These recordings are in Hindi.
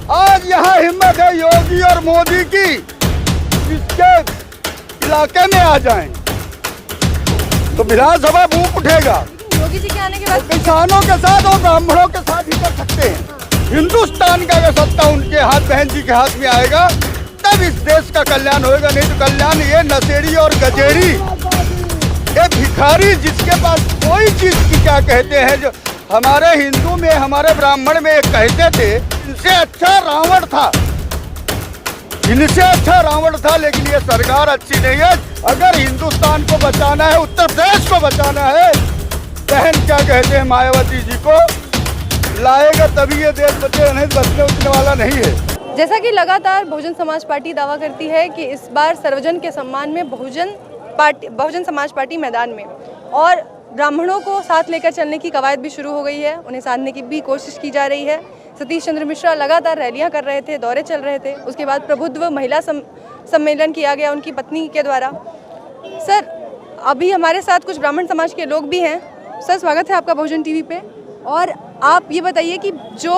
आज यहाँ हिम्मत है योगी और मोदी की, जिसके इलाके में आ जाएं तो विधानसभा भूख उठेगा। योगी जी के आने के बाद किसानों के साथ और ब्राह्मणों के साथ ही कर सकते हैं। हिंदुस्तान का अगर सत्ता उनके हाथ, बहन जी के हाथ में आएगा तब इस देश का कल्याण होएगा। नहीं तो कल्याण ये नशेड़ी और गजेड़ी, ये भिखारी जिसके पास कोई चीज की क्या कहते हैं, जो हमारे हिंदू में, हमारे ब्राह्मण में एक कहते थे इनसे अच्छा रावण था, इनसे अच्छा रावण था। लेकिन ये सरकार अच्छी नहीं है। अगर हिंदुस्तान को बचाना है, उत्तर प्रदेश को बचाना है, बहन क्या कहते हैं मायावती जी को लाएगा तभी ये देश बचे, नहीं बचने उठने वाला नहीं है। जैसा कि लगातार बहुजन समाज पार्टी दावा करती है कि इस बार सर्वजन के सम्मान में बहुजन समाज पार्टी मैदान में, और ब्राह्मणों को साथ लेकर चलने की कवायद भी शुरू हो गई है, उन्हें साधने की भी कोशिश की जा रही है। सतीश चंद्र मिश्रा लगातार रैलियां कर रहे थे, दौरे चल रहे थे। उसके बाद प्रबुद्ध महिला सम्मेलन किया गया उनकी पत्नी के द्वारा। सर, अभी हमारे साथ कुछ ब्राह्मण समाज के लोग भी हैं। सर, स्वागत है आपका बहुजन टीवी पे। और आप ये बताइए कि जो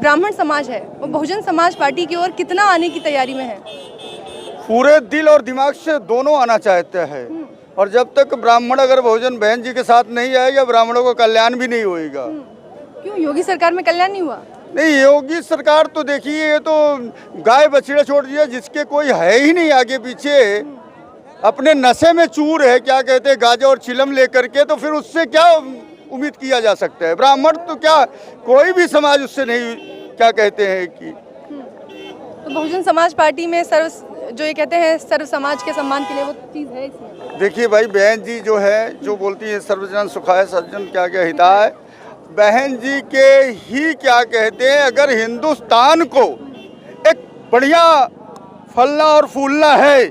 ब्राह्मण समाज है वो बहुजन समाज पार्टी की ओर कितना आने की तैयारी में है? पूरे दिल और दिमाग से दोनों आना चाहते हैं। और जब तक ब्राह्मण अगर बहुजन बहन जी के साथ नहीं आएगा, ब्राह्मणों को कल्याण भी नहीं होएगा। क्यों, योगी सरकार में कल्याण नहीं हुआ? नहीं, योगी सरकार तो देखिए, ये तो गाय बछड़े छोड़ दिया, जिसके कोई है ही नहीं आगे पीछे, अपने नशे में चूर है, क्या कहते हैं गाजा और चिलम लेकर के, तो फिर उससे क्या उम्मीद किया जा सकता है? ब्राह्मण तो क्या, कोई भी समाज उससे नहीं, क्या कहते हैं कि तो बहुजन समाज पार्टी में जो ये कहते हैं सर्व समाज के सम्मान के लिए वो चीज़ है इसमें। देखिए भाई, बहन जी जो है जो बोलती है सर्वजन सुखाय सज्जन क्या क्या हिताय, बहन जी के ही क्या कहते हैं, अगर हिंदुस्तान को एक बढ़िया फलना और फूलना है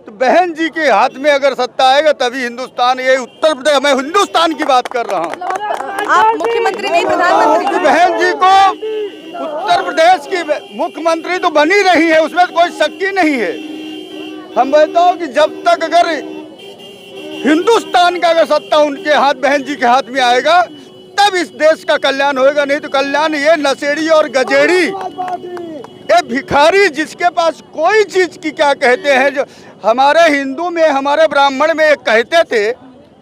तो बहन जी के हाथ में अगर सत्ता आएगा तभी हिंदुस्तान, ये उत्तर प्रदेश, मैं हिंदुस्तान की बात कर रहा हूँ। आप मुख्यमंत्री नहीं, प्रधानमंत्री। बहन जी को उत्तर प्रदेश की मुख्यमंत्री तो बनी रही है, उसमें कोई शक ही नहीं है। हम कहता हूँ कि जब तक अगर हिंदुस्तान का अगर सत्ता उनके हाथ, बहन जी के हाथ में आएगा तब इस देश का कल्याण होएगा। नहीं तो कल्याण ये नशेड़ी और गजेड़ी, ये भिखारी जिसके पास कोई चीज की क्या कहते हैं, जो हमारे हिंदू में, हमारे ब्राह्मण में एक कहते थे,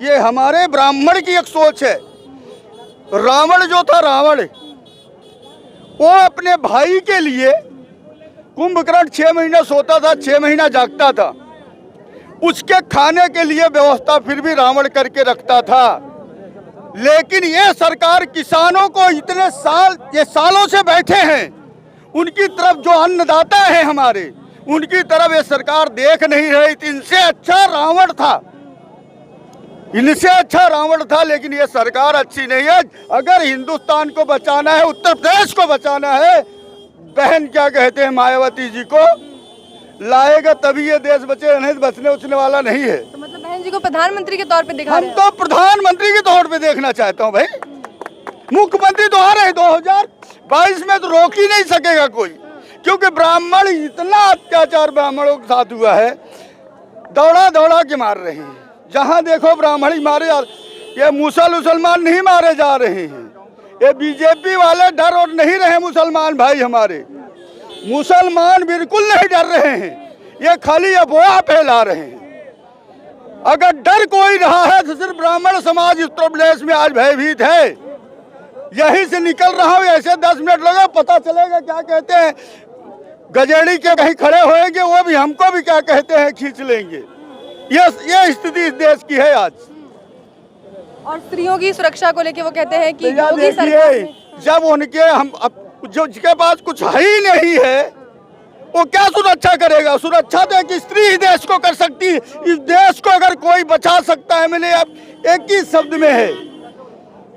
ये हमारे ब्राह्मण की एक सोच है। रावण जो था, रावण, वो अपने भाई के लिए कुंभकर्ण 6 महीना सोता था, 6 महीना जागता था, उसके खाने के लिए व्यवस्था फिर भी रावण करके रखता था। लेकिन ये सरकार किसानों को इतने साल, ये सालों से बैठे हैं, उनकी तरफ जो अन्नदाता है हमारे, उनकी तरफ ये सरकार देख नहीं रही थी। इनसे अच्छा रावण था, इनसे अच्छा रावण था। लेकिन ये सरकार अच्छी नहीं है। अगर हिंदुस्तान को बचाना है, उत्तर प्रदेश को बचाना है, बहन क्या कहते हैं मायावती जी को लाएगा तभी ये देश बचे, नहीं बचने उचने वाला नहीं है। तो मतलब बहन जी को प्रधानमंत्री के तौर पे दिखा रहे हैं? हम तो प्रधानमंत्री के तौर पे देखना चाहता हूँ भाई। मुख्यमंत्री तो आ रहे हैं 2022 में, तो रोक ही नहीं सकेगा कोई, क्योंकि ब्राह्मण, इतना अत्याचार ब्राह्मणों के साथ हुआ है, दौड़ा दौड़ा के मार रहे हैं। जहाँ देखो ब्राह्मण ही मारे जा रहे। ये मुसलमान नहीं मारे जा रहे हैं, ये बीजेपी वाले डर और नहीं रहे। मुसलमान भाई हमारे, मुसलमान बिल्कुल नहीं डर रहे हैं, ये खाली अफवाह फैला रहे हैं। अगर डर कोई रहा है तो सिर्फ ब्राह्मण समाज उत्तर प्रदेश में आज भयभीत है। यहीं से निकल रहा हूँ, ऐसे 10 मिनट लगे, पता चलेगा क्या कहते हैं गजेड़ी के कहीं खड़े होएंगे, वो भी हमको भी क्या कहते हैं खींच लेंगे। ये स्थिति इस देश की है आज। और स्त्रियों की सुरक्षा को लेके वो कहते हैं कि योगी सरकार ने, जब उनके हम जो जिसके पास कुछ है ही नहीं है, वो क्या सुरक्षा करेगा? सुरक्षा तो एक स्त्री ही देश को कर सकती है। इस देश को अगर कोई बचा सकता है, मैंने अब एक ही शब्द में है,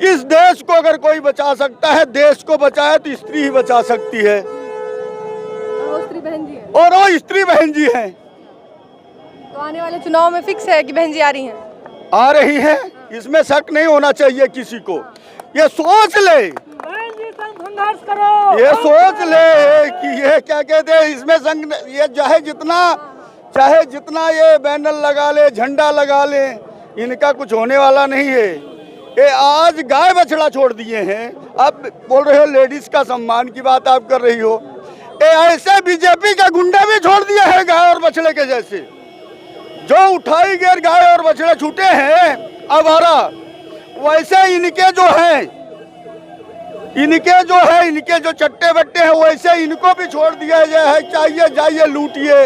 इस देश को अगर कोई बचा सकता है, देश को बचाए तो स्त्री ही बचा सकती है। वो स्त्री बहन जी है, और वो स्त्री बहन जी हैं। तो आने वाले चुनाव में फिक्स है कि बहन जी आ रही हैं? आ रही हैं, इसमें शक नहीं होना चाहिए किसी को। ये सोच ले, संघर्ष करो, ये सोच ले कि ये क्या कहते हैं, इसमें संग, ये चाहे जितना ये बैनर लगा ले, झंडा लगा ले, इनका कुछ होने वाला नहीं है। ये आज गाय बछड़ा छोड़ दिए हैं। अब बोल रहे हो लेडीज का सम्मान की बात आप कर रही हो। ये ऐसे बीजेपी का गुंडा भी छोड़ दिया है गाय और बछड़े के जैसे। जो उठाई गैर गाय और बछड़े छूटे हैं आवारा, वैसे इनके जो चट्टे बट्टे हैं वैसे इनको भी छोड़ दिया गया है। चाहिए जाइए, लूटिए,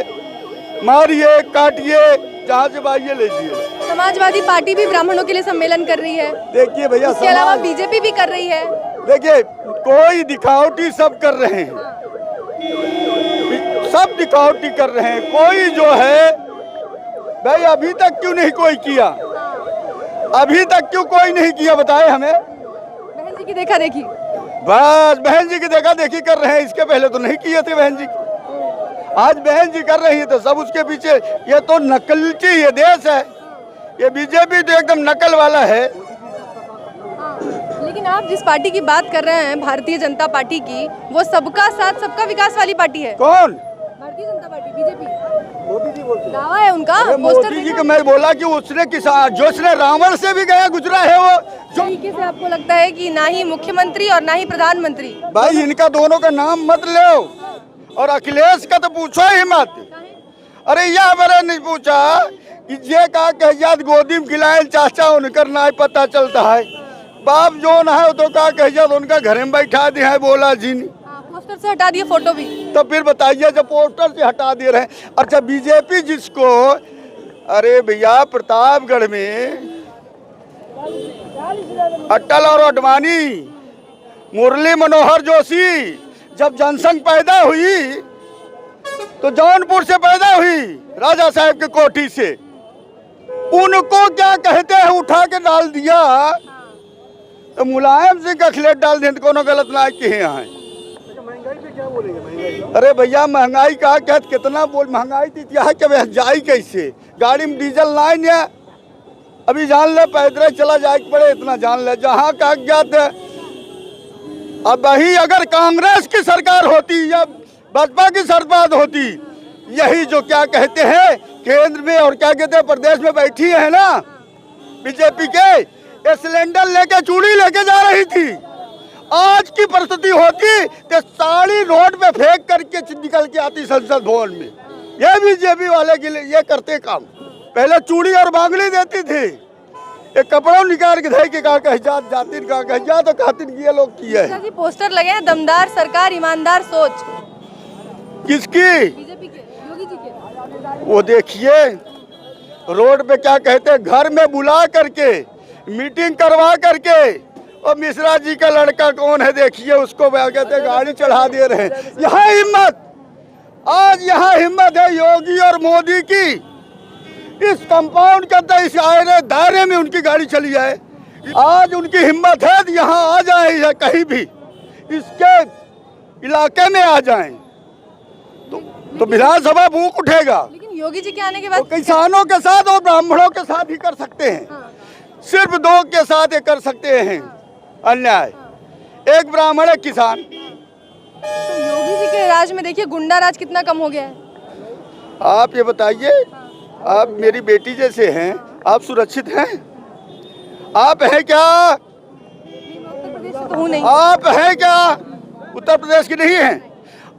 मारिए, काटिए, जहाँ से बाइए लीजिए। समाजवादी पार्टी भी ब्राह्मणों के लिए सम्मेलन कर रही है। देखिए भैया, इसके अलावा बीजेपी भी कर रही है। देखिए कोई दिखावटी सब कर रहे हैं, सब दिखावटी कर रहे हैं। कोई जो है भाई अभी तक क्यों नहीं कोई किया, अभी तक क्यों कोई नहीं किया बताए हमें। बहन जी की देखा देखी, बस बहन जी की देखा देखी कर रहे हैं। इसके पहले तो नहीं किए थे बहन जी। आज बहन जी कर रही है तो सब उसके पीछे। ये तो नकलची ये देश है, ये बीजेपी तो एकदम नकल वाला है। लेकिन आप जिस पार्टी की बात कर रहे हैं, भारतीय जनता पार्टी की, वो सबका साथ सबका विकास वाली पार्टी है। कौन? Bharatiya Janata party, BJP. मोदी जी बोलते दावा है उनका। मोदी जी को मैं बोला कि उसने किसान जो उसने रावण से भी गया गुजरा है वो जो। तरीके से आपको लगता है कि ना ही मुख्यमंत्री और ना ही प्रधानमंत्री। भाई इनका दोनों का नाम मत लो, और अखिलेश का तो पूछो ही मत। अरे यह बड़ा नहीं पूछा कि ये का कहियात गोदी में खिलाए चाचा उनकर ना पता चलता है। बाप जो ना है तो का कहियात उनका घर में बैठा दिया है, बोला जी ने। पोस्टर से हटा दिए फोटो भी। तो फिर बताइए जब पोस्टर से हटा दे रहे हैं। अच्छा बीजेपी जिसको, अरे भैया प्रतापगढ़ में अटल और अडवाणी, मुरली मनोहर जोशी जब जनसंघ पैदा हुई तो जौनपुर से पैदा हुई, राजा साहब के कोठी से। उनको क्या कहते हैं उठा के डाल दिया, तो मुलायम सिंह का खिलेट डाल दिया तो कोनो गलत ना किए हैं। अरे भैया महंगाई का क्या, कितना बोल महंगाई थी क्या जाई कैसे। गाड़ी में डीजल लाइन है, अभी जान ले पैदल चला जाए पड़े, इतना जान ले। जहाँ कागजात है, अब वही अगर कांग्रेस की सरकार होती या भाजपा की सरकार होती, यही जो क्या कहते हैं केंद्र में और क्या कहते हैं प्रदेश में बैठी है ना बीजेपी के, ये सिलेंडर लेके चूड़ी लेके जा रही थी। आज की परिस्थिति होती तो साड़ी रोड पे फेंक करके निकल के आती संसद भवन में। ये बीजेपी वाले के लिए ये करते काम। पहले चूड़ी और बांगड़ी देती थी, एक कपड़ा निकाल के धै के कहा कहजात जातिन का कहजा तो खातिन किए लोग किए है। पोस्टर लगे हैं, दमदार सरकार ईमानदार सोच। किसकी? बीजेपी के, योगी जी के। वो देखिए रोड पे क्या कहते हैं, घर में बुला करके मीटिंग करवा करके, और मिश्रा जी का लड़का कौन है देखिए उसको कहते हैं गाड़ी चढ़ा दे रहे हैं। यहाँ हिम्मत, आज यहाँ हिम्मत है योगी और मोदी की। इस कंपाउंड के अंदर इस दायरे में उनकी गाड़ी चली जाए। आज उनकी हिम्मत है यहाँ आ जाए, कहीं भी इसके इलाके में आ जाएं तो विधानसभा भूख उठेगा। लेकिन योगी जी के आने के बाद किसानों के साथ और ब्राह्मणों के साथ ही कर सकते हैं। सिर्फ दो के साथ ये कर सकते हैं अन्याय, एक ब्राह्मण एक किसान। तो योगी जी के राज में देखिए गुंडा राज कितना कम हो गया है। आप ये बताइए, आप मेरी बेटी जैसे हैं, आप सुरक्षित हैं? आप हैं क्या? उत्तर प्रदेश से तो हूँ नहीं। आप हैं क्या? उत्तर प्रदेश की नहीं हैं?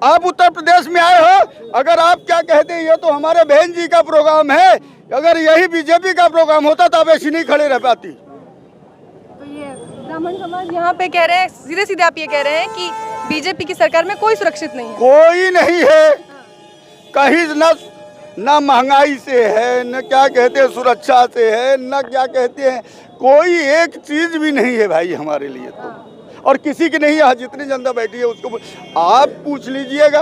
आप उत्तर प्रदेश में आए हो, अगर आप क्या कहते हैं ये तो हमारे बहन जी का प्रोग्राम है, अगर यही बीजेपी का प्रोग्राम होता तो आप ऐसी नहीं खड़े रह पाती। तो ये ब्राह्मण समाज यहाँ पे कह रहे हैं, सीधे सीधे आप ये कह रहे हैं कि बीजेपी की सरकार में कोई सुरक्षित नहीं है। कोई नहीं है कहीं, न महंगाई से है, न क्या कहते हैं सुरक्षा से है, न क्या कहते हैं कोई एक चीज भी नहीं है भाई हमारे लिए तो। और किसी की नहीं है, जितनी जनता बैठी है उसको आप पूछ लीजिएगा,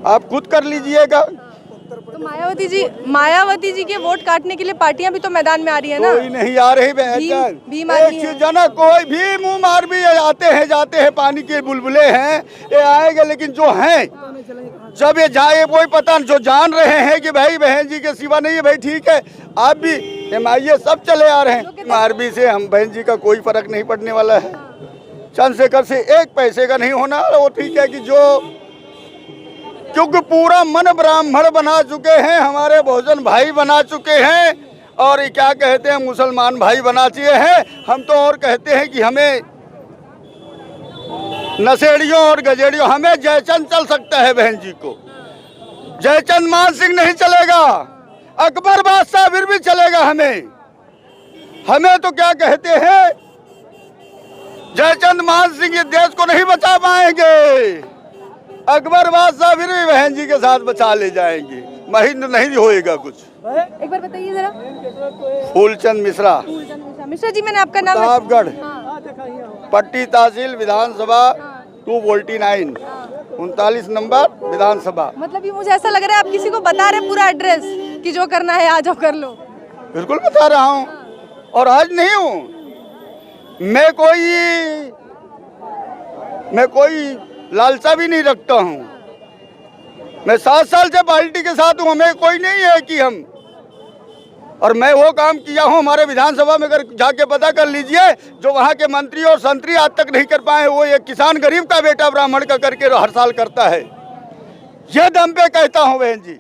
आप खुद कर लीजिएगा। तो मायावती जी के वोट काटने के लिए पार्टियां भी तो मैदान में आ रही है ना। कोई नहीं आ रही भीम जना, कोई भी मुंह मार भी आते हैं जाते हैं, पानी के बुलबुले हैं ये आएंगे, लेकिन जो हैं जब ये जाए कोई पता जो जान रहे हैं कि भाई बहन जी के सिवा नहीं है। भाई ठीक है, आप भी MIA सब चले आ रहे हैं, मारबी से हम बहन जी का कोई फर्क नहीं पड़ने वाला है। चंद्रशेखर से एक पैसे का नहीं होना। वो ठीक है कि जो, क्योंकि पूरा मन ब्राह्मण बना चुके हैं, हमारे भोजन भाई बना चुके हैं, और ये क्या कहते हैं मुसलमान भाई बना चाहिए हैं। हम तो और कहते हैं कि हमें नशेड़ियों और गजेड़ियों, हमें जयचंद चल सकता है बहन जी को, जयचंद मान सिंह नहीं चलेगा, अकबर बादशाह फिर भी चलेगा। हमें तो क्या कहते हैं, जयचंद मान सिंह इस देश को नहीं बचा पाएंगे, अकबर बादशाह फिर भी बहन जी के साथ बचा ले जाएंगे, महीन नहीं होएगा कुछ। एक बार बताइए जरा। फूलचंद मिश्रा, मिश्रा जी, मैंने आपका नाम प्रतापगढ़, हाँ, पट्टी तहसील, विधानसभा 249, 39 नंबर विधानसभा। मतलब ये मुझे ऐसा लग रहा है आप किसी को बता रहे पूरा एड्रेस कि जो करना है आ जाओ कर लो। बिल्कुल बता रहा हूँ, और आज नहीं हूँ मैं कोई लालसा भी नहीं रखता हूँ। मैं 7 साल से पार्टी के साथ हूँ, हमें कोई नहीं है कि हम, और मैं वो काम किया हूँ हमारे विधानसभा में, अगर जाके पता कर लीजिए, जो वहाँ के मंत्री और संतरी आज तक नहीं कर पाए, वो एक किसान गरीब का बेटा ब्राह्मण का करके हर साल करता है। ये दम पे कहता हूँ बहन जी।